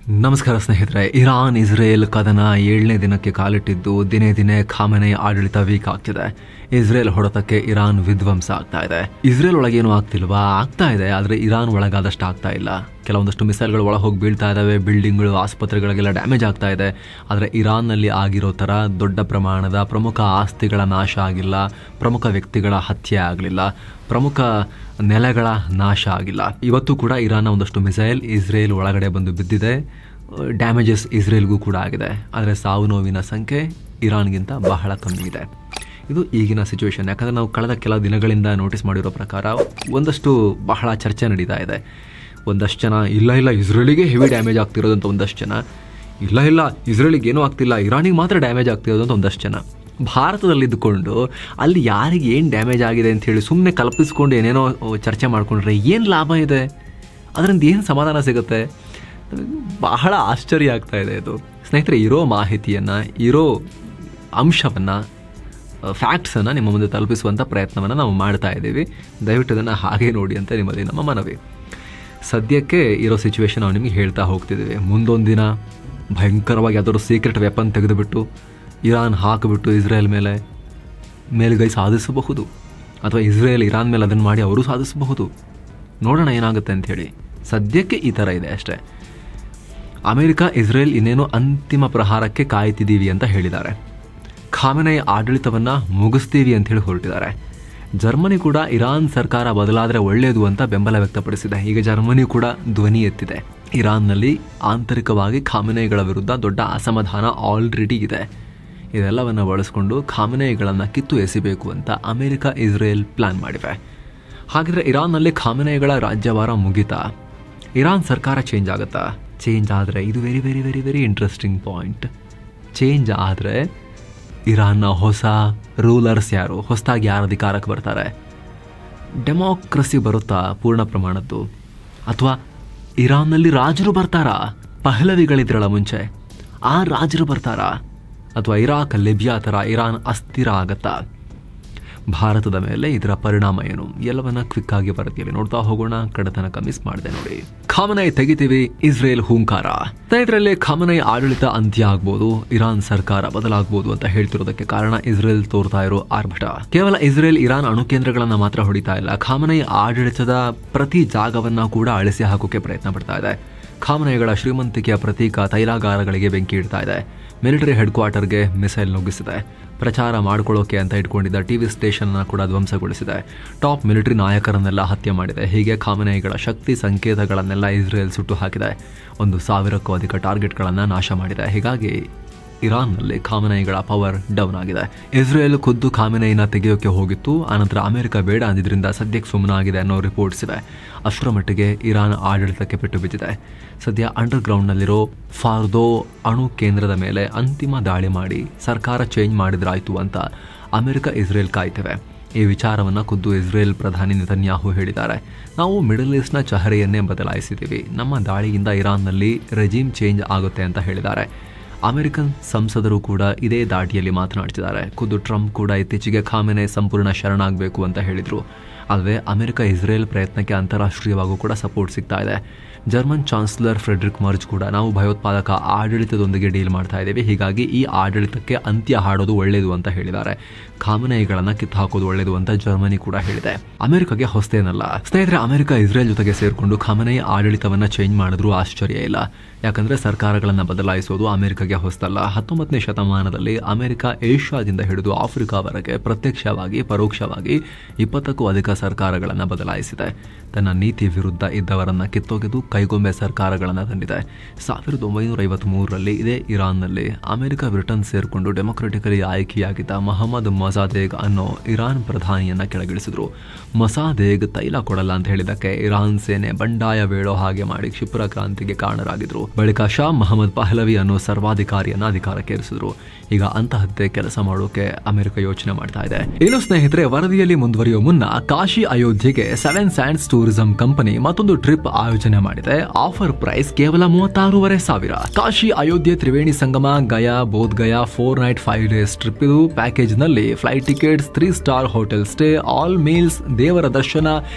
ನಮಸ್ಕಾರ ಸ್ನೇಹಿತರೆ. Iran Israel ಕದನ 7ನೇ ದಿನಕ್ಕೆ ಕಾಲಿಟ್ಟಿದ್ದು ದಿನೇ ದಿನೇ ಖಾಮೆನೈ ಆಡಳಿತ ವೀಕ್ ಆಗ್ತಿದೆ. ಇಸ್ರೇಲ್ ಹೊಡೆತಕ್ಕೆ ಇರಾನ್ ವಿಧ್ವಂಸ ಆಗ್ತಾ ಇದೆ. ಇಸ್ರೇಲ್ ಒಳಗೇನು ಆಗ್ತಿಲ್ವಾ? ಆಗ್ತಾ ಇದೆ, ಆದರೆ ಇರಾನ್ ಒಳಗಾದಷ್ಟು ಆಗ್ತಾ ಇಲ್ಲ. ಕೆಲವೊಂದಷ್ಟು ಮಿಸೈಲ್ಗಳು ಒಳಗೆ ಹೋಗಿ ಬೀಳ್ತಾ ಇದ್ದಾವೆ, ಬಿಲ್ಡಿಂಗ್ಗಳು ಆಸ್ಪತ್ರೆಗಳಿಗೆಲ್ಲ ಡ್ಯಾಮೇಜ್ ಆಗ್ತಾ ಇದೆ. ಆದರೆ ಇರಾನ್ನಲ್ಲಿ ಆಗಿರೋ ಥರ ದೊಡ್ಡ ಪ್ರಮಾಣದ ಪ್ರಮುಖ ಆಸ್ತಿಗಳ ನಾಶ ಆಗಿಲ್ಲ, ಪ್ರಮುಖ ವ್ಯಕ್ತಿಗಳ ಹತ್ಯೆ ಆಗಲಿಲ್ಲ, ಪ್ರಮುಖ ನೆಲೆಗಳ ನಾಶ ಆಗಿಲ್ಲ. ಇವತ್ತು ಕೂಡ ಇರಾನ್ನ ಒಂದಷ್ಟು ಮಿಸೈಲ್ ಇಸ್ರೇಲ್ ಒಳಗಡೆ ಬಂದು ಬಿದ್ದಿದೆ. ಡ್ಯಾಮೇಜಸ್ ಇಸ್ರೇಲ್ಗೂ ಕೂಡ ಆಗಿದೆ. ಆದರೆ ಸಾವು ನೋವಿನ ಸಂಖ್ಯೆ ಇರಾನ್ಗಿಂತ ಬಹಳ ಕಮ್ಮಿ ಇದೆ. ಇದು ಈಗಿನ ಸಿಚುವೇಶನ್. ಯಾಕಂದರೆ ನಾವು ಕಳೆದ ಕೆಲ ದಿನಗಳಿಂದ ನೋಟಿಸ್ ಮಾಡಿರೋ ಪ್ರಕಾರ ಒಂದಷ್ಟು ಬಹಳ ಚರ್ಚೆ ನಡೀತಾ ಇದೆ. ಒಂದಷ್ಟು ಜನ ಇಲ್ಲ ಇಸ್ರೇಲಿಗೆ ಹೆವಿ ಡ್ಯಾಮೇಜ್ ಆಗ್ತಿರೋದು ಅಂತ, ಒಂದಷ್ಟು ಜನ ಇಲ್ಲ ಇಸ್ರೇಲಿಗೆ ಏನೂ ಆಗ್ತಿಲ್ಲ, ಇರಾನಿಗೆ ಮಾತ್ರ ಡ್ಯಾಮೇಜ್ ಆಗ್ತಿರೋದು ಅಂತ ಒಂದಷ್ಟು ಜನ. ಭಾರತದಲ್ಲಿದ್ದುಕೊಂಡು ಅಲ್ಲಿ ಯಾರಿಗೆ ಏನು ಡ್ಯಾಮೇಜ್ ಆಗಿದೆ ಅಂಥೇಳಿ ಸುಮ್ಮನೆ ಕಲ್ಪಿಸ್ಕೊಂಡು ಏನೇನೋ ಚರ್ಚೆ ಮಾಡಿಕೊಂಡ್ರೆ ಏನು ಲಾಭ ಇದೆ? ಅದರಿಂದ ಏನು ಸಮಾಧಾನ ಸಿಗುತ್ತೆ? ಬಹಳ ಆಶ್ಚರ್ಯ ಆಗ್ತಾ ಇದೆ ಇದು. ಸ್ನೇಹಿತರೆ, ಇರೋ ಮಾಹಿತಿಯನ್ನು, ಇರೋ ಅಂಶವನ್ನು, ಫ್ಯಾಕ್ಟ್ಸನ್ನು ನಿಮ್ಮ ಮುಂದೆ ತಲುಪಿಸುವಂಥ ಪ್ರಯತ್ನವನ್ನು ನಾವು ಮಾಡ್ತಾ ಇದ್ದೀವಿ. ದಯವಿಟ್ಟು ಅದನ್ನು ಹಾಗೆ ನೋಡಿ ಅಂತ ನಿಮ್ಮಲ್ಲಿ ನಮ್ಮ ಮನವಿ. ಸದ್ಯಕ್ಕೆ ಇರೋ ಸಿಚುವೇಶನ್ ನಾವು ನಿಮಗೆ ಹೇಳ್ತಾ ಹೋಗ್ತಿದ್ದೀವಿ. ಮುಂದೊಂದು ದಿನ ಭಯಂಕರವಾಗಿ ಯಾವ್ದಾದ್ರು ಸೀಕ್ರೆಟ್ ವೆಪನ್ ತೆಗೆದುಬಿಟ್ಟು ಇರಾನ್ ಹಾಕಿಬಿಟ್ಟು ಇಸ್ರೇಲ್ ಮೇಲೆ ಮೇಲುಗೈ ಸಾಧಿಸಬಹುದು, ಅಥವಾ ಇಸ್ರೇಲ್ ಇರಾನ್ ಮೇಲೆ ಅದನ್ನು ಮಾಡಿ ಅವರು ಸಾಧಿಸಬಹುದು. ನೋಡೋಣ ಏನಾಗುತ್ತೆ ಅಂಥೇಳಿ. ಸದ್ಯಕ್ಕೆ ಈ ಥರ ಇದೆ ಅಷ್ಟೇ. ಅಮೆರಿಕ ಇಸ್ರೇಲ್ ಇನ್ನೇನು ಅಂತಿಮ ಪ್ರಹಾರಕ್ಕೆ ಕಾಯ್ತಿದ್ದೀವಿ ಅಂತ ಹೇಳಿದ್ದಾರೆ. ಖಾಮೆನೈ ಆಡಳಿತವನ್ನು ಮುಗಿಸ್ತೀವಿ ಅಂಥೇಳಿ ಹೊರಟಿದ್ದಾರೆ. ಜರ್ಮನಿ ಕೂಡ ಇರಾನ್ ಸರ್ಕಾರ ಬದಲಾದರೆ ಒಳ್ಳೆಯದು ಅಂತ ಬೆಂಬಲ ವ್ಯಕ್ತಪಡಿಸಿದೆ. ಈಗ ಜರ್ಮನಿ ಕೂಡ ಧ್ವನಿ ಎತ್ತಿದೆ. ಇರಾನ್ನಲ್ಲಿ ಆಂತರಿಕವಾಗಿ ಖಾಮೆನೈಗಳ ವಿರುದ್ಧ ದೊಡ್ಡ ಅಸಮಾಧಾನ ಆಲ್ರೆಡಿ ಇದೆ. ಇದೆಲ್ಲವನ್ನು ಬಳಸಿಕೊಂಡು ಖಾಮೆನೈಗಳನ್ನು ಕಿತ್ತು ಎಸಿಬೇಕು ಅಂತ ಅಮೆರಿಕ ಇಸ್ರೇಲ್ ಪ್ಲಾನ್ ಮಾಡಿವೆ. ಹಾಗಿದ್ರೆ ಇರಾನ್ನಲ್ಲಿ ಖಾಮೆನೈಗಳ ರಾಜ್ಯಭಾರ ಮುಗಿತಾ? ಇರಾನ್ ಸರ್ಕಾರ ಚೇಂಜ್ ಆಗುತ್ತಾ? ಚೇಂಜ್ ಆದರೆ ಇದು very very very very interesting point. Change ಆದರೆ ಇರಾನ್ನ ಹೊಸ ರೂಲರ್ಸ್ ಯಾರು? ಹೊಸದಾಗಿ ಯಾರು ಅಧಿಕಾರಕ್ಕೆ ಬರ್ತಾರೆ? ಡೆಮೋಕ್ರಸಿ ಬರುತ್ತಾ ಪೂರ್ಣ ಪ್ರಮಾಣದ್ದು? ಅಥವಾ ಇರಾನ್ನಲ್ಲಿ ರಾಜರು ಬರ್ತಾರಾ? ಪಹಲವಿಗಳಿದ್ರಲ್ಲ ಮುಂಚೆ, ಆ ರಾಜರು ಬರ್ತಾರಾ? ಅಥವಾ ಇರಾಕ್, ಲಿಬಿಯಾ ಥರ ಇರಾನ್ ಅಸ್ಥಿರ ಆಗತ್ತಾ? ಭಾರತದ ಮೇಲೆ ಇದರ ಪರಿಣಾಮ ಏನು? ಎಲ್ಲವನ್ನ ಕ್ವಿಕ್ ಆಗಿ ವರದಿಯಲ್ಲಿ ನೋಡ್ತಾ ಹೋಗೋಣ. ಕಡತನಕ ಮಿಸ್ ಮಾಡಿದೆ ನೋಡಿ. ಖಾಮೆನೈ ತೆಗಿತೀವಿ, ಇಸ್ರೇಲ್ ಹೂಂಕಾರ. ಸ್ನೇಹಿತರಲ್ಲಿ, ಖಾಮೆನೈ ಆಡಳಿತ ಅಂತ್ಯ ಆಗ್ಬೋದು, ಇರಾನ್ ಸರ್ಕಾರ ಬದಲಾಗಬಹುದು ಅಂತ ಹೇಳ್ತಿರೋದಕ್ಕೆ ಕಾರಣ ಇಸ್ರೇಲ್ ತೋರ್ತಾ ಇರೋ ಆರ್ಭಟ. ಕೇವಲ ಇಸ್ರೇಲ್ ಇರಾನ್ ಅಣು ಕೇಂದ್ರಗಳನ್ನ ಮಾತ್ರ ಹೊಡಿತಾ ಇಲ್ಲ, ಖಾಮೆನೈ ಆಡಳಿತದ ಪ್ರತಿ ಜಾಗವನ್ನ ಕೂಡ ಅಳಿಸಿ ಹಾಕೋಕೆ ಪ್ರಯತ್ನ ಪಡ್ತಾ ಇದೆ. ಖಾಮೆನೈಗಳ ಶ್ರೀಮಂತಿಕೆಯ ಪ್ರತೀಕ ತೈಲಾಗಾರಗಳಿಗೆ ಬೆಂಕಿ ಇಡ್ತಾ ಇದೆ. ಮಿಲಿಟರಿ ಹೆಡ್ ಕ್ವಾರ್ಟರ್ಗೆ ಮಿಸೈಲ್ ನುಗ್ಗಿಸಿದೆ. ಪ್ರಚಾರ ಮಾಡಿಕೊಳ್ಳೋಕೆ ಅಂತ ಇಟ್ಕೊಂಡಿದ್ದ ಟಿವಿ ಸ್ಟೇಷನ್ ಕೂಡ ಧ್ವಂಸಗೊಳಿಸಿದೆ. ಟಾಪ್ ಮಿಲಿಟರಿ ನಾಯಕರನ್ನೆಲ್ಲ ಹತ್ಯೆ ಮಾಡಿದೆ. ಹೀಗೆ ಖಾಮೆನೈಗಳ ಶಕ್ತಿ ಸಂಕೇತಗಳನ್ನೆಲ್ಲ ಇಸ್ರೇಲ್ ಸುಟ್ಟು ಹಾಕಿದೆ. 1,000ಕ್ಕೂ ಅಧಿಕ ಟಾರ್ಗೆಟ್ಗಳನ್ನು ನಾಶ ಮಾಡಿದೆ. ಹೀಗಾಗಿ ಇರಾನ್ನಲ್ಲಿ ಖಾಮೆನೈಗಳ ಪವರ್ ಡೌನ್ ಆಗಿದೆ. ಇಸ್ರೇಲ್ ಖುದ್ದು ಖಾಮೆನೈನ ತೆಗೆಯೋಕೆ ಹೋಗಿತ್ತು. ಆನಂತರ ಅಮೆರಿಕ ಬೇಡ ಅಂದಿದ್ರಿಂದ ಸದ್ಯಕ್ಕೆ ಸುಮ್ಮನಾಗಿದೆ ಅನ್ನೋ ರಿಪೋರ್ಟ್ಸ್ ಇವೆ. ಅಷ್ಟರ ಮಟ್ಟಿಗೆ ಇರಾನ್ ಆಡಳಿತಕ್ಕೆ ಪೆಟ್ಟು ಬಿದ್ದಿದೆ. ಸದ್ಯ ಅಂಡರ್ಗ್ರೌಂಡ್ನಲ್ಲಿರೋ ಫಾರ್ದೋ ಅಣು ಕೇಂದ್ರದ ಮೇಲೆ ಅಂತಿಮ ದಾಳಿ ಮಾಡಿ ಸರ್ಕಾರ ಚೇಂಜ್ ಮಾಡಿದ್ರಾಯ್ತು ಅಂತ ಅಮೆರಿಕ ಇಸ್ರೇಲ್ ಕಾಯ್ತಿವೆ. ಈ ವಿಚಾರವನ್ನು ಖುದ್ದು ಇಸ್ರೇಲ್ ಪ್ರಧಾನಿ ನೆತನ್ಯಾಹು ಹೇಳಿದ್ದಾರೆ. ನಾವು ಮಿಡಲ್ ಈಸ್ಟ್ನ ಚಹರೆಯನ್ನೇ ಬದಲಾಯಿಸಿದ್ದೀವಿ, ನಮ್ಮ ದಾಳಿಯಿಂದ ಇರಾನ್ನಲ್ಲಿ ರೆಜಿಮ್ ಚೇಂಜ್ ಆಗುತ್ತೆ ಅಂತ ಹೇಳಿದ್ದಾರೆ. ಅಮೆರಿಕನ್ ಸಂಸದರು ಕೂಡ ಇದೇ ದಾಟಿಯಲ್ಲಿ ಮಾತನಾಡ್ತಿದ್ದಾರೆ. ಖುದ್ದು ಟ್ರಂಪ್ ಕೂಡ ಇತ್ತೀಚೆಗೆ ಖಾಮೆನೈ ಸಂಪೂರ್ಣ ಶರಣಾಗಬೇಕು ಅಂತ ಹೇಳಿದರು. ಅಲ್ಲದೆ ಅಮೆರಿಕ ಇಸ್ರೇಲ್ ಪ್ರಯತ್ನಕ್ಕೆ ಅಂತಾರಾಷ್ಟ್ರೀಯವಾಗೂ ಕೂಡ ಸಪೋರ್ಟ್ ಸಿಗ್ತಾ ಇದೆ. ಜರ್ಮನ್ ಚಾನ್ಸಲರ್ ಫ್ರೆಡ್ರಿಕ್ ಮರ್ಜ್ ಕೂಡ ನಾವು ಭಯೋತ್ಪಾದಕ ಆಡಳಿತದೊಂದಿಗೆ ಡೀಲ್ ಮಾಡ್ತಾ ಇದ್ದೀವಿ, ಹೀಗಾಗಿ ಈ ಆಡಳಿತಕ್ಕೆ ಅಂತ್ಯ ಹಾಡೋದು ಒಳ್ಳೆಯದು ಅಂತ ಹೇಳಿದ್ದಾರೆ. ಖಾಮೆನೈಗಳನ್ನು ಕಿತ್ತು ಹಾಕೋದು ಒಳ್ಳೆಯದು ಅಂತ ಜರ್ಮನಿ ಕೂಡ ಹೇಳಿದೆ. ಅಮೆರಿಕಗೆ ಹೊಸತೇನಲ್ಲ ಸ್ನೇಹಿತರೆ. ಅಮೆರಿಕ ಇಸ್ರೇಲ್ ಜೊತೆಗೆ ಸೇರಿಕೊಂಡು ಖಾಮೆನೈ ಆಡಳಿತವನ್ನು ಚೇಂಜ್ ಮಾಡಿದ್ರೂ ಆಶ್ಚರ್ಯ ಇಲ್ಲ. ಯಾಕಂದರೆ ಸರ್ಕಾರಗಳನ್ನು ಬದಲಾಯಿಸೋದು ಅಮೆರಿಕಗೆ ಹೊಸತಲ್ಲ. 19ನೇ ಶತಮಾನದಲ್ಲಿ ಅಮೆರಿಕ ಏಷ್ಯಾದಿಂದ ಹಿಡಿದು ಆಫ್ರಿಕಾವರೆಗೆ ಪ್ರತ್ಯಕ್ಷವಾಗಿ ಪರೋಕ್ಷವಾಗಿ 20ಕ್ಕೂ ಅಧಿಕ ಸರ್ಕಾರಗಳನ್ನು ಬದಲಾಯಿಸಿದೆ. ತನ್ನ ನೀತಿ ವಿರುದ್ಧ ಇದ್ದವರನ್ನು ಕಿತ್ತೊಗೆದು ಕೈಗೊಂಬೆ ಸರ್ಕಾರಗಳನ್ನು ತಂದಿದೆ. 1953ರಲ್ಲಿ ಇದೇ ಇರಾನ್ನಲ್ಲಿ ಅಮೆರಿಕ ಬ್ರಿಟನ್ ಸೇರಿಕೊಂಡು ಡೆಮೊಕ್ರೆಟಿಕಲಿ ಆಯ್ಕೆಯಾಗಿದ್ದ ಮೊಹಮ್ಮದ್ ಮೊಸಾದೇಗ್ ಅನ್ನೋ ಇರಾನ್ ಪ್ರಧಾನಿಯನ್ನ ಕೆಳಗಿಳಿಸಿದ್ರು. ಮೊಸಾದೇಗ್ ತೈಲ ಕೊಡಲ್ಲ ಅಂತ ಹೇಳಿದಕ್ಕೆ ಇರಾನ್ ಸೇನೆ ಬಂಡಾಯ ಬೇಡೋ ಹಾಗೆ ಮಾಡಿ ಕ್ಷಿಪ್ರ ಕ್ರಾಂತಿಗೆ ಕಾರಣರಾಗಿದ್ರು. ಬಳಿಕ ಶಾ ಮೊಹಮ್ಮದ್ ಪಹಲವಿ ಅನ್ನೋ ಸರ್ವಾಧಿಕಾರಿಯನ್ನ ಅಧಿಕಾರಕ್ಕೆ ಇರಿಸಿದ್ರು. ಈಗ ಅಂತಹದ್ದೇ ಕೆಲಸ ಮಾಡೋಕೆ ಅಮೆರಿಕ ಯೋಚನೆ ಮಾಡ್ತಾ ಇದೆ. ಇನ್ನು ಸ್ನೇಹಿತರೆ, ವರದಿಯಲ್ಲಿ ಮುಂದುವರಿಯುವ ಮುನ್ನ ಕಾಶಿ ಅಯೋಧ್ಯೆಗೆ 7 ಸ್ಯಾಂಡ್ಸ್ ಟೂರ್ ಟೂರಿಸಂ ಕಂಪನಿ ಮತ್ತೊಂದು ಟ್ರಿಪ್ ಆಯೋಜನೆ ಮಾಡಿದೆ. ಆಫರ್ ಪ್ರೈಸ್ ಕೇವಲ 36,500. Kashi, Ayodhya, Triveni Sangam, Gaya, Bodh Gaya 4 night 5 days trip. ಇದು ಪ್ಯಾಕೇಜ್ ನಲ್ಲಿ flight tickets, 3 star hotel stay, all meals, ದೇವರ ದರ್ಶನ,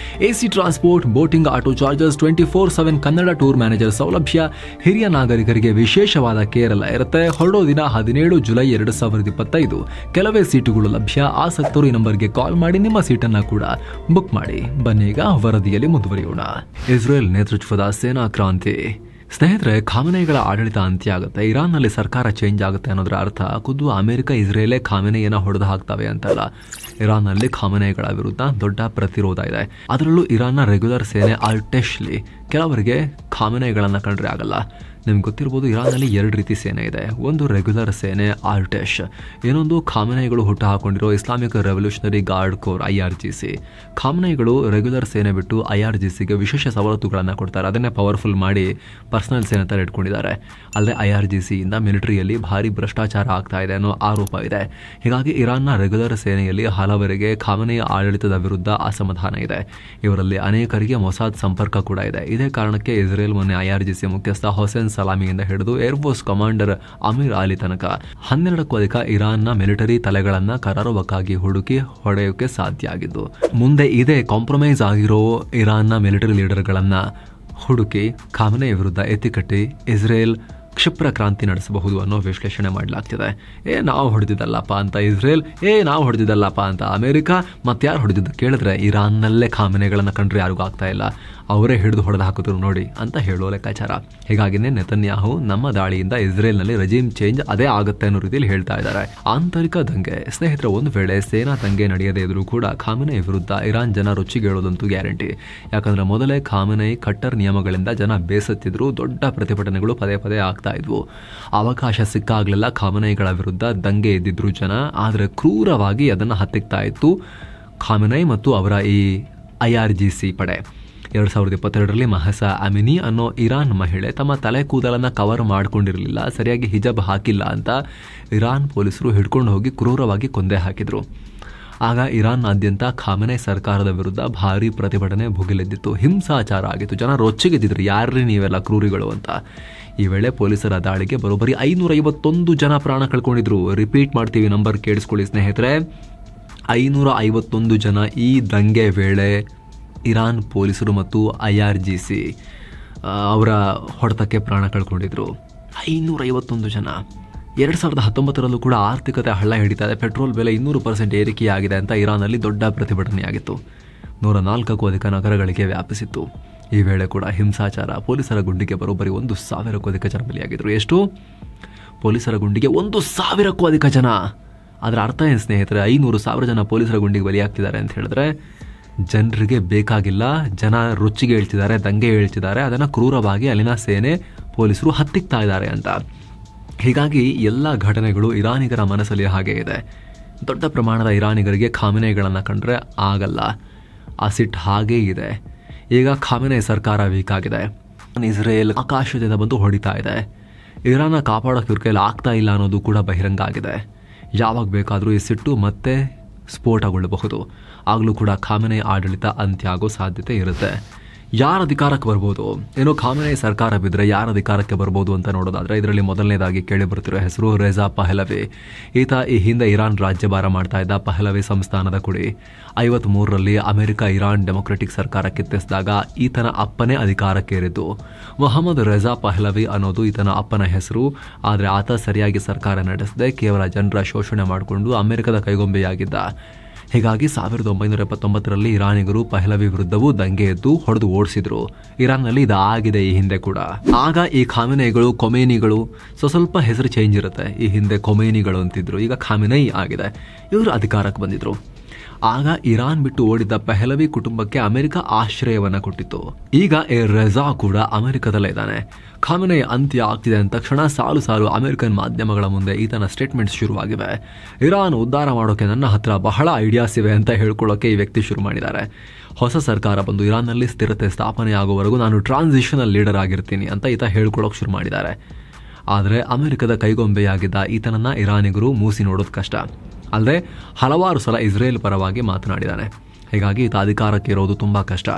AC transport, boating, auto charges, 24/7 Kannada tour manager ಸೌಲಭ್ಯ, ಹಿರಿಯ ನಾಗರಿಕರಿಗೆ ವಿಶೇಷವಾದ ಕೇರ್ ಎಲ್ಲ ಇರುತ್ತೆ. ಹೊರಡೋ ದಿನ 17 ಜುಲೈ 2025. ಕೆಲವೇ ಸೀಟುಗಳು ಲಭ್ಯ. ಆಸಕ್ತರು ಈ ನಂಬರ್ಗೆ ಕಾಲ್ ಮಾಡಿ ನಿಮ್ಮ ಸೀಟನ್ನ ಕೂಡ ಬುಕ್ ಮಾಡಿ. ಬನ್ನೀಗ ವರದಿಯಲ್ಲಿ ಮುಂದುವರಿಯೋಣ. ಇಸ್ರೇಲ್ ನೇತೃತ್ವದ ಸೇನಾ ಕ್ರಾಂತಿ. ಸ್ನೇಹಿತರೆ, ಖಾಮೆನೆಗಳ ಆಡಳಿತ ಅಂತ್ಯ ಆಗುತ್ತೆ, ಇರಾನ್ನಲ್ಲಿ ಸರ್ಕಾರ ಚೇಂಜ್ ಆಗುತ್ತೆ ಅನ್ನೋದರ ಅರ್ಥ ಖುದ್ದು ಅಮೆರಿಕ ಇಸ್ರೇಲೇ ಖಾಮೆನೆಯನ್ನ ಹೊಡೆದು ಹಾಕ್ತವೆ ಅಂತಲ್ಲ. ಇರಾನ್ನಲ್ಲಿ ಖಾಮೆನೆಗಳ ವಿರುದ್ಧ ದೊಡ್ಡ ಪ್ರತಿರೋಧ ಇದೆ. ಅದರಲ್ಲೂ ಇರಾನ್ನ ರೆಗ್ಯುಲರ್ ಸೇನೆ ಅಲ್ಟೆಶ್ಲಿ ಕೆಲವರಿಗೆ ಖಾಮೆನೆಗಳನ್ನ ಕಂಡ್ರೆ ಆಗಲ್ಲ. ನಿಮ್ಗೆ ಗೊತ್ತಿರ್ಬೋದು, ಇರಾನ್ನಲ್ಲಿ 2 ರೀತಿ ಸೇನೆ ಇದೆ. ಒಂದು ರೆಗ್ಯುಲರ್ ಸೇನೆ ಆರ್ಟೆಶ್, ಇನ್ನೊಂದು ಖಾಮೆನೆಗಳು ಹುಟ್ಟು ಹಾಕೊಂಡಿರೋ Islamic revolutionary guard corps IRGC. ಖಾಮೆನೆಗಳು ರೆಗ್ಯುಲರ್ ಸೇನೆ ಬಿಟ್ಟು IRGCಗೆ ವಿಶೇಷ ಸವಲತ್ತುಗಳನ್ನು ಕೊಡ್ತಾರೆ. ಅದನ್ನೇ ಪವರ್ಫುಲ್ ಮಾಡಿ ಪರ್ಸನಲ್ ಸೇನೆ ತರ ಇಟ್ಕೊಂಡಿದ್ದಾರೆ. ಅಲ್ಲದೆ IRGCಯಿಂದ ಮಿಲಿಟರಿಯಲ್ಲಿ ಭಾರಿ ಭ್ರಷ್ಟಾಚಾರ ಆಗ್ತಾ ಇದೆ ಅನ್ನೋ ಆರೋಪ ಇದೆ. ಹೀಗಾಗಿ ಇರಾನ್ನ ರೆಗ್ಯುಲರ್ ಸೇನೆಯಲ್ಲಿ ಹಲವರಿಗೆ ಖಾಮೆನೆಯ ಆಡಳಿತದ ವಿರುದ್ಧ ಅಸಮಾಧಾನ ಇದೆ. ಇವರಲ್ಲಿ ಅನೇಕರಿಗೆ ಮೊಸಾದ್ ಸಂಪರ್ಕ ಕೂಡ ಇದೆ. ಇದೇ ಕಾರಣಕ್ಕೆ ಇಸ್ರೇಲ್ ಮೊನ್ನೆ IRGC ಮುಖ್ಯಸ್ಥ ಹೊಸೇನ್ ಸಲಾಮಿಯಿಂದ ಹಿಡಿದು ಏರ್ಫೋರ್ಸ್ ಕಮಾಂಡರ್ ಅಮೀರ್ ಅಲಿ ತನಕ 12ಕ್ಕೂ ಅಧಿಕ ಇರಾನ್ನ ಮಿಲಿಟರಿ ತಲೆಗಳನ್ನ ಕರಾರುವಕ್ಕಾಗಿ ಹುಡುಕಿ ಹೊಡೆಯೋಕೆ ಸಾಧ್ಯ ಆಗಿದ್ದು, ಮುಂದೆ ಇದೇ ಕಾಂಪ್ರಮೈಸ್ ಆಗಿರೋ ಇರಾನ್ನ ಮಿಲಿಟರಿ ಲೀಡರ್ಗಳನ್ನ ಹುಡುಕಿ ಖಾಮೆನೆ ವಿರುದ್ಧ ಎತ್ತಿಕಟ್ಟಿ ಇಸ್ರೇಲ್ ಕ್ಷಿಪ್ರ ಕ್ರಾಂತಿ ನಡೆಸಬಹುದು ಅನ್ನೋ ವಿಶ್ಲೇಷಣೆ ಮಾಡಲಾಗ್ತಿದೆ. ನಾವು ಹೊಡೆದಿದ್ದಲ್ಲಪ್ಪ ಅಂತ ಇಸ್ರೇಲ್, ನಾವು ಹೊಡೆದಿದ್ದಲ್ಲಪ್ಪ ಅಂತ ಅಮೆರಿಕ, ಮತ್ತಾರು ಹೊಡೆದಿದ್ದು ಕೇಳಿದ್ರೆ ಇರಾನ್ನಲ್ಲೇ ಖಾಮೆನೆಗಳನ್ನ ಕಂಡ್ರೆ ಯಾರಿಗೂ ಆಗ್ತಾ ಇಲ್ಲ, ಅವರೇ ಹಿಡಿದು ಹೊಡೆದು ಹಾಕಿದ್ರು ನೋಡಿ ಅಂತ ಹೇಳೋ ಲೆಕ್ಕಾಚಾರ. ಹೀಗಾಗಿನೇ ನೆತನ್ಯಾಹು ನಮ್ಮ ದಾಳಿಯಿಂದ ಇಸ್ರೇಲ್ನಲ್ಲಿ ರೆಜಿಮ್ ಚೇಂಜ್ ಅದೇ ಆಗುತ್ತೆ ಅನ್ನೋ ರೀತಿಯಲ್ಲಿ ಹೇಳ್ತಾ ಇದ್ದಾರೆ. ಆಂತರಿಕ ದಂಗೆ. ಸ್ನೇಹಿತರೆ, ಒಂದು ವೇಳೆ ಸೇನಾ ದಂಗೆ ನಡೆಯದೇ ಇದ್ರೂ ಕೂಡ ಖಾಮೆನೆ ವಿರುದ್ಧ ಇರಾನ್ ಜನ ರುಚಿಗೇಳೋದಂತೂ ಗ್ಯಾರಂಟಿ. ಯಾಕಂದ್ರೆ ಮೊದಲೇ ಖಾಮೆನೆ ಕಟ್ಟರ್ ನಿಯಮಗಳಿಂದ ಜನ ಬೇಸತ್ತಿದ್ರು. ದೊಡ್ಡ ಪ್ರತಿಭಟನೆಗಳು ಪದೇ ಪದೇ ಆಗ್ತಾ ಇದ್ವು. ಅವಕಾಶ ಸಿಕ್ಕಾಗ್ಲೆಲ್ಲ ಖಾಮೆನೆಗಳ ವಿರುದ್ಧ ದಂಗೆ ಎದ್ದಿದ್ರು ಜನ. ಆದರೆ ಕ್ರೂರವಾಗಿ ಅದನ್ನ ಹತ್ತಿಕ್ತಾ ಇತ್ತು ಖಾಮೆನೆ ಮತ್ತು ಅವರ ಈ IRGC ಪಡೆ. 2022ರಲ್ಲಿ ಮಹಸಾ ಅಮಿನಿ ಅನ್ನೋ ಇರಾನ್ ಮಹಿಳೆ ತಮ್ಮ ತಲೆ ಕೂದಲನ್ನ ಕವರ್ ಮಾಡ್ಕೊಂಡಿರಲಿಲ್ಲ, ಸರಿಯಾಗಿ ಹಿಜಾಬ್ ಹಾಕಿಲ್ಲ ಅಂತ ಇರಾನ್ ಪೊಲೀಸರು ಹಿಡ್ಕೊಂಡು ಹೋಗಿ ಕ್ರೂರವಾಗಿ ಕೊಂದೆ ಹಾಕಿದ್ರು. ಆಗ ಇರಾನ್ನಾದ್ಯಂತ ಖಾಮೆನೆ ಸರ್ಕಾರದ ವಿರುದ್ಧ ಭಾರಿ ಪ್ರತಿಭಟನೆ ಭುಗಿಲೆದ್ದಿತ್ತು. ಹಿಂಸಾಚಾರ ಆಗಿತ್ತು. ಜನ ರೊಚ್ಚಿಗೆದ್ದಿದ್ರು, ಯಾರ್ರೀ ನೀವೆಲ್ಲ ಕ್ರೂರಿಗಳು ಅಂತ. ಈ ವೇಳೆ ಪೊಲೀಸರ ದಾಳಿಗೆ ಬರೋಬ್ಬರಿ 551 ಜನ ಪ್ರಾಣ ಕಳ್ಕೊಂಡಿದ್ರು. ರಿಪೀಟ್ ಮಾಡ್ತೀವಿ, ನಂಬರ್ ಕೇಳಿಸ್ಕೊಳ್ಳಿ ಸ್ನೇಹಿತರೆ, 551 ಜನ ಈ ದಂಗೆ ವೇಳೆ ಇರಾನ್ ಪೊಲೀಸರು ಮತ್ತು IRGC ಅವರ ಹೊಡೆತಕ್ಕೆ ಪ್ರಾಣ ಕಳ್ಕೊಂಡಿದ್ರು. 551 ಜನ. 2019ರಲ್ಲೂ ಕೂಡ ಆರ್ಥಿಕತೆ ಹಳ್ಳ ಹಿಡಿತಾ ಇದೆ. ಪೆಟ್ರೋಲ್ ಬೆಲೆ 200% ಏರಿಕೆಯಾಗಿದೆ ಅಂತ ಇರಾನ್ನಲ್ಲಿ ದೊಡ್ಡ ಪ್ರತಿಭಟನೆಯಾಗಿತ್ತು. 104ಕ್ಕೂ ಅಧಿಕ ನಗರಗಳಿಗೆ ವ್ಯಾಪಿಸಿತ್ತು. ಈ ವೇಳೆ ಕೂಡ ಹಿಂಸಾಚಾರ. ಪೊಲೀಸರ ಗುಂಡಿಗೆ ಬರೋಬ್ಬರಿ 1,000ಕ್ಕೂ ಅಧಿಕ ಜನ ಬಲಿಯಾಗಿದ್ರು. ಎಷ್ಟು? ಪೊಲೀಸರ ಗುಂಡಿಗೆ 1,000ಕ್ಕೂ ಅಧಿಕ ಜನ. ಅದರ ಅರ್ಥ ಏನು ಸ್ನೇಹಿತರೆ? 500,000 ಜನ ಪೊಲೀಸರ ಗುಂಡಿಗೆ ಬಲಿಯಾಗ್ತಿದ್ದಾರೆ ಅಂತ ಹೇಳಿದ್ರೆ ಜನರಿಗೆ ಬೇಕಾಗಿಲ್ಲ, ಜನ ರುಚಿಗೆ ಹೇಳ್ತಿದ್ದಾರೆ, ದಂಗೆ ಹೇಳ್ತಿದ್ದಾರೆ, ಅದನ್ನು ಕ್ರೂರವಾಗಿ ಅಲ್ಲಿನ ಸೇನೆ ಪೊಲೀಸರು ಹತ್ತಿಕ್ತಾ ಇದ್ದಾರೆ ಅಂತ. ಹೀಗಾಗಿ ಎಲ್ಲ ಘಟನೆಗಳು ಇರಾನಿಗರ ಮನಸ್ಸಲ್ಲಿ ಹಾಗೆ ಇದೆ. ದೊಡ್ಡ ಪ್ರಮಾಣದ ಇರಾನಿಗರಿಗೆ ಖಾಮೆನೆಗಳನ್ನು ಕಂಡ್ರೆ ಆಗಲ್ಲ. ಆ ಸಿಟ್ಟು ಹಾಗೇ ಇದೆ. ಈಗ ಖಾಮೆನೆ ಸರ್ಕಾರ ವೀಕ್ ಆಗಿದೆ. ಇಸ್ರೇಲ್ ಆಕಾಶದಿಂದ ಬಂದು ಹೊಡಿತಾ ಇದೆ. ಇರಾನ್ನ ಕಾಪಾಡೋಕೆ ಇವ್ರ ಕೈಲಿ ಆಗ್ತಾ ಇಲ್ಲ ಅನ್ನೋದು ಕೂಡ ಬಹಿರಂಗ ಆಗಿದೆ. ಯಾವಾಗ ಬೇಕಾದರೂ ಈ ಸಿಟ್ಟು ಮತ್ತೆ ಸ್ಫೋಟಗೊಳ್ಳಬಹುದು. ಆಗಲೂ ಕೂಡ ಖಾಮೆನೆ ಆಡಳಿತ ಅಂತ್ಯ ಆಗೋ ಸಾಧ್ಯತೆ ಇರುತ್ತೆ. ಯಾರ ಅಧಿಕಾರಕ್ಕೆ ಬರ್ಬೋದು? ಏನೋ ಖಾಮೆನೆ ಸರ್ಕಾರ ಬಿದ್ದರೆ ಯಾರ ಅಧಿಕಾರಕ್ಕೆ ಬರ್ಬೋದು ಅಂತ ನೋಡೋದಾದ್ರೆ ಇದರಲ್ಲಿ ಮೊದಲನೇದಾಗಿ ಕೇಳಿ ಬರ್ತಿರೋ ಹೆಸರು ರೆಜಾ ಪಹಲವಿ. ಈತ ಈ ಹಿಂದೆ ಇರಾನ್ ರಾಜ್ಯಭಾರ ಮಾಡ್ತಾ ಇದ್ದ. ಪಹಲವಿ ಸಂಸ್ಥಾನದ ಕುಡಿ. 53ರಲ್ಲಿ ಅಮೆರಿಕ ಇರಾನ್ ಡೆಮೊಕ್ರೆಟಿಕ್ ಸರ್ಕಾರ ಕಿತ್ತಿಸಿದಾಗ ಈತನ ಅಪ್ಪನೇ ಅಧಿಕಾರಕ್ಕೇರಿದ್ದು. ಮೊಹಮ್ಮದ್ ರೆಜಾ ಪಹಲವಿ ಅನ್ನೋದು ಈತನ ಅಪ್ಪನ ಹೆಸರು. ಆದರೆ ಆತ ಸರಿಯಾಗಿ ಸರ್ಕಾರ ನಡೆಸದೆ ಕೇವಲ ಜನರ ಶೋಷಣೆ ಮಾಡಿಕೊಂಡು ಅಮೆರಿಕದ ಕೈಗೊಂಬೆಯಾಗಿದ್ದ. ಹೀಗಾಗಿ 1979ರಲ್ಲಿ ಇರಾನಿಗರು ಪಹಲವಿ ವಿರುದ್ಧವೂ ದಂಗೆ ಎದ್ದು ಹೊಡೆದು ಓಡಿಸಿದ್ರು. ಇರಾನ್ನಲ್ಲಿ ಇದಾಗಿದೆ ಈ ಹಿಂದೆ ಕೂಡ. ಆಗ ಈ ಖಾಮೆನೆಗಳು, ಕೊಮೇನಿಗಳು ಸ್ವಲ್ಪ ಹೆಸರು ಚೇಂಜ್ ಇರುತ್ತೆ. ಈ ಹಿಂದೆ ಕೊಮೇನಿಗಳು ಅಂತಿದ್ರು, ಈಗ ಖಾಮೆನೈ ಆಗಿದೆ. ಇವರು ಅಧಿಕಾರಕ್ಕೆ ಬಂದಿದ್ರು. ಆಗ ಇರಾನ್ ಬಿಟ್ಟು ಓಡಿದ್ದ ಪಹಲವಿ ಕುಟುಂಬಕ್ಕೆ ಅಮೆರಿಕ ಆಶ್ರಯವನ್ನ ಕೊಟ್ಟಿತ್ತು. ಈಗ ರೆಜಾ ಕೂಡ ಅಮೆರಿಕದಲ್ಲೇ ಇದ್ದಾನೆ. ಖಾಮೆನೆ ಅಂತ್ಯ ಆಗ್ತಿದೆ ಅಂದ ತಕ್ಷಣ ಸಾಲು ಸಾಲು ಅಮೆರಿಕನ್ ಮಾಧ್ಯಮಗಳ ಮುಂದೆ ಈತನ ಸ್ಟೇಟ್ಮೆಂಟ್ಸ್ ಶುರುವಾಗಿವೆ. ಇರಾನ್ ಉದ್ಧಾರ ಮಾಡೋಕೆ ನನ್ನ ಹತ್ರ ಬಹಳ ಐಡಿಯಾಸ್ ಇವೆ ಅಂತ ಹೇಳ್ಕೊಳ್ಳೋಕೆ ಈ ವ್ಯಕ್ತಿ ಶುರು ಮಾಡಿದ್ದಾರೆ. ಹೊಸ ಸರ್ಕಾರ ಬಂದು ಇರಾನ್ನಲ್ಲಿ ಸ್ಥಿರತೆ ಸ್ಥಾಪನೆ ಆಗುವವರೆಗೂ ನಾನು ಟ್ರಾನ್ಸಿಷನಲ್ ಲೀಡರ್ ಆಗಿರ್ತೀನಿ ಅಂತ ಈತ ಹೇಳ್ಕೊಳ್ಳೋಕೆ ಶುರು ಮಾಡಿದ್ದಾರೆ. ಆದರೆ ಅಮೆರಿಕದ ಕೈಗೊಂಬೆಯಾಗಿದ್ದ ಈತನನ್ನ ಇರಾನಿಗರು ಮೂಸಿ ನೋಡೋದು ಕಷ್ಟ. ಅಲ್ಲದೆ ಹಲವಾರು ಸಲ ಇಸ್ರೇಲ್ ಪರವಾಗಿ ಮಾತನಾಡಿದ್ದಾನೆ. ಹೀಗಾಗಿ ಈತ ಅಧಿಕಾರಕ್ಕೆ ಇರೋದು ತುಂಬ ಕಷ್ಟ.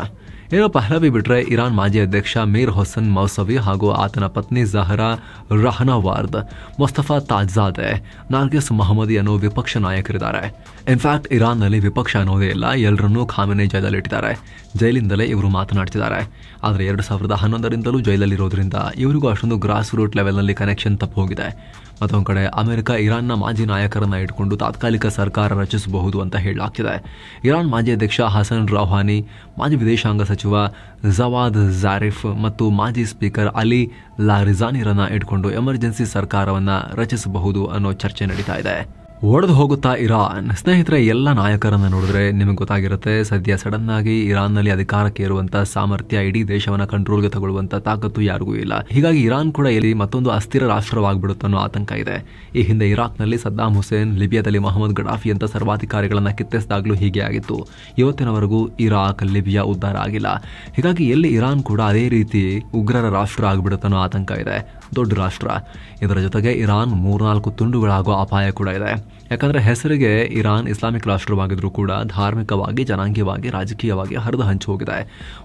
ಏನೋ ಪಹ್ಲವಿ ಬಿಟ್ರೆ ಇರಾನ್ ಮಾಜಿ ಅಧ್ಯಕ್ಷ ಮೀರ್ ಹೊಸನ್ ಮೌಸವಿ ಹಾಗೂ ಆತನ ಪತ್ನಿ ಜಹರಾ ರಹನವಾರ್ದ್, ಮುಸ್ತಫಾ ತಾಜ್ಜಾದೆ, ನಾರ್ಗಿಸ್ ಮಹಮ್ಮದಿ ಅನ್ನೋ ವಿಪಕ್ಷ ನಾಯಕರಿದ್ದಾರೆ. ಇನ್ಫ್ಯಾಕ್ಟ್ ಇರಾನ್ನಲ್ಲಿ ವಿಪಕ್ಷ ಅನ್ನೋದೇ ಇಲ್ಲ, ಎಲ್ಲರನ್ನೂ ಖಾಮೆನಿ ಜೈಲಲ್ಲಿಟ್ಟಿದ್ದಾರೆ. ಜೈಲಿಂದಲೇ ಇವರು ಮಾತನಾಡ್ತಿದ್ದಾರೆ. ಆದರೆ 2011ರಿಂದಲೂ ಜೈಲಲ್ಲಿರೋದ್ರಿಂದ ಇವರಿಗೂ ಅಷ್ಟೊಂದು ಗ್ರಾಸ್ ರೂಟ್ ಲೆವೆಲ್ನಲ್ಲಿ ಕನೆಕ್ಷನ್ ತಪ್ಪು ಹೋಗಿದೆ. ಮತ್ತೊಂದು ಕಡೆ ಅಮೆರಿಕ ಇರಾನ್ನ ಮಾಜಿ ನಾಯಕರನ್ನ ಇಟ್ಕೊಂಡು ತಾತ್ಕಾಲಿಕ ಸರ್ಕಾರ ರಚಿಸಬಹುದು ಅಂತ ಹೇಳಲಾಗ್ತಿದೆ. ಇರಾನ್ ಮಾಜಿ ಅಧ್ಯಕ್ಷ ಹಸನ್ ರೌಹಾನಿ, ಮಾಜಿ ವಿದೇಶಾಂಗ ಸಚಿವ ಜವಾದ್ ಝಾರಿಫ್ ಮತ್ತು ಮಾಜಿ ಸ್ಪೀಕರ್ ಅಲಿ ಲಾರಿಜಾನಿರನ್ನ ಇಟ್ಕೊಂಡು ಎಮರ್ಜೆನ್ಸಿ ಸರ್ಕಾರವನ್ನ ರಚಿಸಬಹುದು ಅನ್ನೋ ಚರ್ಚೆ ನಡೀತಾ ಇದೆ. ಒಡೆದು ಹೋಗುತ್ತಾ ಇರಾನ್? ಸ್ನೇಹಿತರೆ, ಎಲ್ಲ ನಾಯಕರನ್ನ ನೋಡಿದ್ರೆ ನಿಮಗೆ ಗೊತ್ತಾಗಿರುತ್ತೆ, ಸದ್ಯ ಸಡನ್ ಆಗಿ ಇರಾನ್ನಲ್ಲಿ ಅಧಿಕಾರಕ್ಕೆ ಇರುವಂತ ಸಾಮರ್ಥ್ಯ, ಇಡೀ ದೇಶವನ್ನ ಕಂಟ್ರೋಲ್ಗೆ ತಗೊಳ್ಳುವಂತ ತಾಕತ್ತು ಯಾರಿಗೂ ಇಲ್ಲ. ಹೀಗಾಗಿ ಇರಾನ್ ಕೂಡ ಇಲ್ಲಿ ಮತ್ತೊಂದು ಅಸ್ಥಿರ ರಾಷ್ಟ್ರವಾಗ್ಬಿಡುತ್ತೆ ಅನ್ನೋ ಆತಂಕ ಇದೆ. ಈ ಹಿಂದೆ ಇರಾಕ್ನಲ್ಲಿ ಸದ್ದಾಂ ಹುಸೇನ್, ಲಿಬಿಯಾದಲ್ಲಿ ಮೊಹಮ್ಮದ್ ಗಡಾಫಿ ಅಂತ ಸರ್ವಾಧಿಕಾರಿಗಳನ್ನ ಕಿತ್ತೆಸಿದಾಗ್ಲೂ ಹೀಗೆ ಆಗಿತ್ತು. ಇವತ್ತಿನವರೆಗೂ ಇರಾಕ್, ಲಿಬಿಯಾ ಉದ್ಧಾರ ಆಗಿಲ್ಲ. ಹೀಗಾಗಿ ಎಲ್ಲಿ ಇರಾನ್ ಕೂಡ ಅದೇ ರೀತಿ ಉಗ್ರರ ರಾಷ್ಟ್ರ ಆಗ್ಬಿಡುತ್ತೆ ಅನ್ನೋ ಆತಂಕ ಇದೆ. ದೊಡ್ಡ ರಾಷ್ಟ್ರ, ಇದರ ಜೊತೆಗೆ ಇರಾನ್ 3-4 ತುಂಡುಗಳಾಗೋ ಅಪಾಯ ಕೂಡ ಇದೆ. ಯಾಕಂದ್ರೆ ಹೆಸರಿಗೆ ಇರಾನ್ ಇಸ್ಲಾಮಿಕ್ ರಾಷ್ಟ್ರವಾಗಿದ್ರೂ ಕೂಡ ಧಾರ್ಮಿಕವಾಗಿ, ಜನಾಂಗೀಯವಾಗಿ, ರಾಜಕೀಯವಾಗಿ ಹರಿದು ಹಂಚಿ ಹೋಗಿದೆ.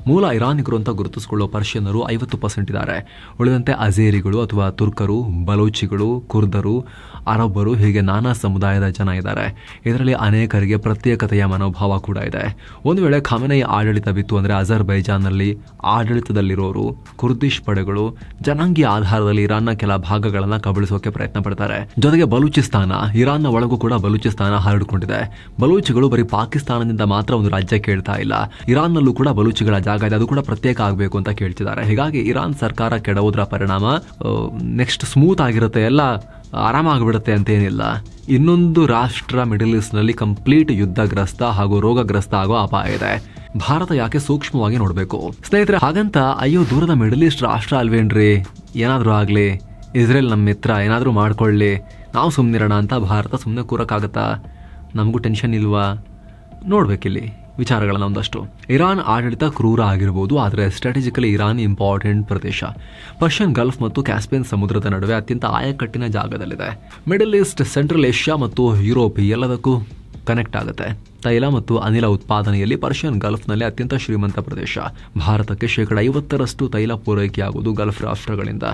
ಮೂಲ ಇರಾನಿಗರು ಅಂತ ಗುರುತಿಸಿಕೊಳ್ಳುವ ಪರ್ಷಿಯನ್ನರು 50% ಇದ್ದಾರೆ. ಉಳಿದಂತೆ ಅಜೇರಿಗಳು ಅಥವಾ ತುರ್ಕರು, ಬಲೂಚಿಗಳು, ಕುರ್ದರು, ಅರಬ್ಬರು, ಹೀಗೆ ನಾನಾ ಸಮುದಾಯದ ಜನ ಇದ್ದಾರೆ. ಇದರಲ್ಲಿ ಅನೇಕರಿಗೆ ಪ್ರತ್ಯೇಕತೆಯ ಮನೋಭಾವ ಕೂಡ ಇದೆ. ಒಂದು ವೇಳೆ ಖಾಮೆನಿ ಆಡಳಿತ ಬಿತ್ತು ಅಂದರೆ ಅಜರ್ಬೈಜಾನ್ನಲ್ಲಿ ಆಡಳಿತದಲ್ಲಿರೋರು ಕುರ್ದಿಶ್ ಪಡೆಗಳು ಜನಾಂಗೀಯ ಆಧಾರದಲ್ಲಿ ಇರಾನ್ನ ಕೆಲ ಭಾಗಗಳನ್ನು ಕಬಳಿಸೋಕೆ ಪ್ರಯತ್ನ ಪಡ್ತಾರೆ. ಜೊತೆಗೆ ಬಲೂಚಿಸ್ತಾನ, ಇರಾನ್ನ ಒಳಗೂ ಕೂಡ ಬಲೂಚಿಸ್ತಾನ ಹರಡಿಕೊಂಡಿದೆ. ಬಲೂಚಿಗಳು ಬರೀ ಪಾಕಿಸ್ತಾನದಿಂದ ಮಾತ್ರ ಒಂದು ರಾಜ್ಯ ಕೇಳ್ತಾ ಇಲ್ಲ, ಇರಾನ್ನಲ್ಲೂ ಕೂಡ ಬಲೂಚಿಗಳ ಜಾಗ ಇದೆ, ಅದು ಕೂಡ ಪ್ರತ್ಯೇಕ ಆಗಬೇಕು ಅಂತ ಕೇಳ್ತಿದ್ದಾರೆ. ಹೀಗಾಗಿ ಇರಾನ್ ಸರ್ಕಾರ ಕೆಡವುದರ ಪರಿಣಾಮ ನೆಕ್ಸ್ಟ್ ಸ್ಮೂತ್ ಆಗಿರುತ್ತೆ, ಎಲ್ಲ ಆರಾಮಾಗ್ಬಿಡುತ್ತೆ ಅಂತೇನಿಲ್ಲ. ಇನ್ನೊಂದು ರಾಷ್ಟ್ರ ಮಿಡಲ್ ಈಸ್ಟ್ ನಲ್ಲಿ ಕಂಪ್ಲೀಟ್ ಯುದ್ಧಗ್ರಸ್ತ ಹಾಗೂ ರೋಗಗ್ರಸ್ತ ಆಗೋ ಅಪಾಯ ಇದೆ. ಭಾರತ ಯಾಕೆ ಸೂಕ್ಷ್ಮವಾಗಿ ನೋಡಬೇಕು ಸ್ನೇಹಿತರೆ? ಹಾಗಂತ ಅಯ್ಯೋ ದೂರದ ಮಿಡಲ್ ಈಸ್ಟ್ ರಾಷ್ಟ್ರ ಅಲ್ವೇನ್ರಿ, ಏನಾದರೂ ಆಗಲಿ, ಇಸ್ರೇಲ್ ನಮ್ಮ ಮಿತ್ರ, ಏನಾದರೂ ಮಾಡ್ಕೊಳ್ಳಿ, ನಾವು ಸುಮ್ಮನಿರೋಣ ಅಂತ ಭಾರತ ಸುಮ್ಮನೆ ಕೂರಕ್ಕಾಗತ್ತಾ? ನಮಗೂ ಟೆನ್ಷನ್ ಇಲ್ವಾ? ನೋಡ್ಬೇಕಿಲ್ಲಿ ವಿಚಾರಗಳನ್ನ ಒಂದಷ್ಟು. ಇರಾನ್ ಆಡಳಿತ ಕ್ರೂರ ಆಗಿರ್ಬೋದು, ಆದರೆ ಸ್ಟ್ರಾಟಜಿಕಲಿ ಇರಾನ್ ಇಂಪಾರ್ಟೆಂಟ್ ಪ್ರದೇಶ. ಪರ್ಷಿಯನ್ ಗಲ್ಫ್ ಮತ್ತು ಕ್ಯಾಸ್ಪಿಯನ್ ಸಮುದ್ರದ ನಡುವೆ ಅತ್ಯಂತ ಆಯಕಟ್ಟಿನ ಜಾಗದಲ್ಲಿದೆ. ಮಿಡಲ್ ಈಸ್ಟ್, ಸೆಂಟ್ರಲ್ ಏಷ್ಯಾ ಮತ್ತು ಯುರೋಪ್ ಎಲ್ಲದಕ್ಕೂ ಕನೆಕ್ಟ್ ಆಗುತ್ತೆ. ತೈಲ ಮತ್ತು ಅನಿಲ ಉತ್ಪಾದನೆಯಲ್ಲಿ ಪರ್ಷಿಯನ್ ಗಲ್ಫ್ನಲ್ಲಿ ಅತ್ಯಂತ ಶ್ರೀಮಂತ ಪ್ರದೇಶ. ಭಾರತಕ್ಕೆ 50% ತೈಲ ಪೂರೈಕೆಯಾಗುವುದು ಗಲ್ಫ್ ರಾಷ್ಟ್ರಗಳಿಂದ.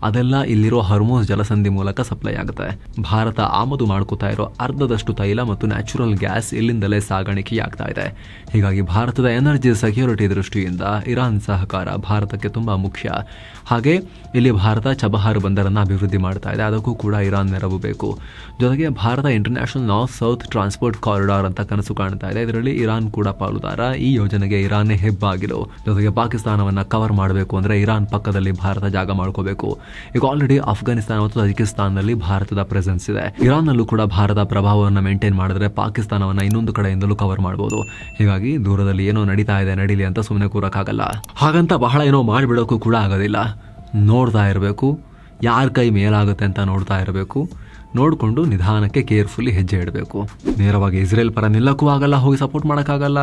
ಅದೆಲ್ಲ ಇಲ್ಲಿರೋ ಹರ್ಮೋಸ್ ಜಲಸಂಧಿ ಮೂಲಕ ಸಪ್ಲೈ ಆಗುತ್ತೆ. ಭಾರತ ಆಮದು ಮಾಡ್ಕೋತಾ ಇರೋ ಅರ್ಧದಷ್ಟು ತೈಲ ಮತ್ತು ನ್ಯಾಚುರಲ್ ಗ್ಯಾಸ್ ಇಲ್ಲಿಂದಲೇ ಸಾಗಾಣಿಕೆಯಾಗ್ತಾ ಇದೆ. ಹೀಗಾಗಿ ಭಾರತದ ಎನರ್ಜಿ ಸೆಕ್ಯೂರಿಟಿ ದೃಷ್ಟಿಯಿಂದ ಇರಾನ್ ಸಹಕಾರ ಭಾರತಕ್ಕೆ ತುಂಬಾ ಮುಖ್ಯ. ಹಾಗೆ ಇಲ್ಲಿ ಭಾರತ ಚಬಹಾರ್ ಬಂದರನ್ನು ಅಭಿವೃದ್ಧಿ ಮಾಡ್ತಾ ಇದೆ, ಅದಕ್ಕೂ ಕೂಡ ಇರಾನ್ ನೆರವು ಬೇಕು. ಜೊತೆಗೆ Bharat international north south transport corridor ಅಂತ ಕನಸು ಕಾಣ್ತಾ ಇದೆ. ಇದರಲ್ಲಿ ಇರಾನ್ ಕೂಡ ಪಾಲುದಾರ. ಈ ಯೋಜನೆಗೆ ಇರಾನ್ ಹೆಬ್ಬಾಗಿಲು. ಜೊತೆಗೆ ಪಾಕಿಸ್ತಾನವನ್ನ ಕವರ್ ಮಾಡಬೇಕು ಅಂದ್ರೆ ಇರಾನ್ ಪಕ್ಕದಲ್ಲಿ ಭಾರತ ಜಾಗ ಮಾಡ್ಕೋಬೇಕು. ಈಗ ಆಲ್ರೆಡಿ ಅಫ್ಘಾನಿಸ್ತಾನ ಮತ್ತು ತಜಿಕಿಸ್ತಾನದಲ್ಲಿ ಭಾರತದ ಪ್ರೆಸೆನ್ಸ್ ಇದೆ. ಇರಾನ್ನಲ್ಲೂ ಕೂಡ ಭಾರತ ಪ್ರಭಾವವನ್ನು ಮೇಂಟೈನ್ ಮಾಡಿದ್ರೆ ಪಾಕಿಸ್ತಾನವನ್ನ ಇನ್ನೊಂದು ಕಡೆಯಿಂದಲೂ ಕವರ್ ಮಾಡಬಹುದು. ಹೀಗಾಗಿ ದೂರದಲ್ಲಿ ಏನೋ ನಡೀತಾ ಇದೆ, ನಡೀಲಿ ಅಂತ ಸುಮ್ಮನೆ ಕೂರಕ್ಕಾಗಲ್ಲ. ಹಾಗಂತ ಬಹಳ ಏನೋ ಮಾಡಿಬಿಡೋಕ್ಕೂ ಕೂಡ ಆಗೋದಿಲ್ಲ. ನೋಡ್ತಾ ಇರಬೇಕು, ಯಾರ ಕೈ ಮೇಲಾಗುತ್ತೆ ಅಂತ ನೋಡ್ತಾ ಇರಬೇಕು. ನೋಡಿಕೊಂಡು ನಿಧಾನಕ್ಕೆ ಕೇರ್ಫುಲ್ಲಿ ಹೆಜ್ಜೆ ಇಡಬೇಕು. ನೇರವಾಗಿ ಇಸ್ರೇಲ್ ಪರ ನಿಲ್ಲಕ್ಕೂ ಆಗಲ್ಲ, ಹೋಗಿ ಸಪೋರ್ಟ್ ಮಾಡೋಕ್ಕಾಗಲ್ಲ,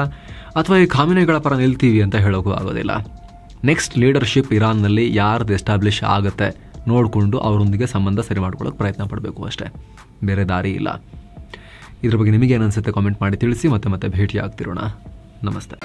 ಅಥವಾ ಈ ಖಾಮೆನಿಗಳ ಪರ ನಿಲ್ತೀವಿ ಅಂತ ಹೇಳೋಕ್ಕೂ ಆಗೋದಿಲ್ಲ. ನೆಕ್ಸ್ಟ್ ಲೀಡರ್ಶಿಪ್ ಇರಾನ್ನಲ್ಲಿ ಯಾರ್ದು ಎಸ್ಟಾಬ್ಲಿಷ್ ಆಗುತ್ತೆ ನೋಡಿಕೊಂಡು ಅವರೊಂದಿಗೆ ಸಂಬಂಧ ಸರಿ ಮಾಡ್ಕೊಳ್ಳೋಕೆ ಪ್ರಯತ್ನ ಪಡಬೇಕು ಅಷ್ಟೇ, ಬೇರೆ ದಾರಿ ಇಲ್ಲ. ಇದ್ರ ಬಗ್ಗೆ ನಿಮಗೆ ಏನನ್ಸುತ್ತೆ ಕಾಮೆಂಟ್ ಮಾಡಿ ತಿಳಿಸಿ. ಮತ್ತೆ ಭೇಟಿ ಆಗ್ತಿರೋಣ. ನಮಸ್ತೆ.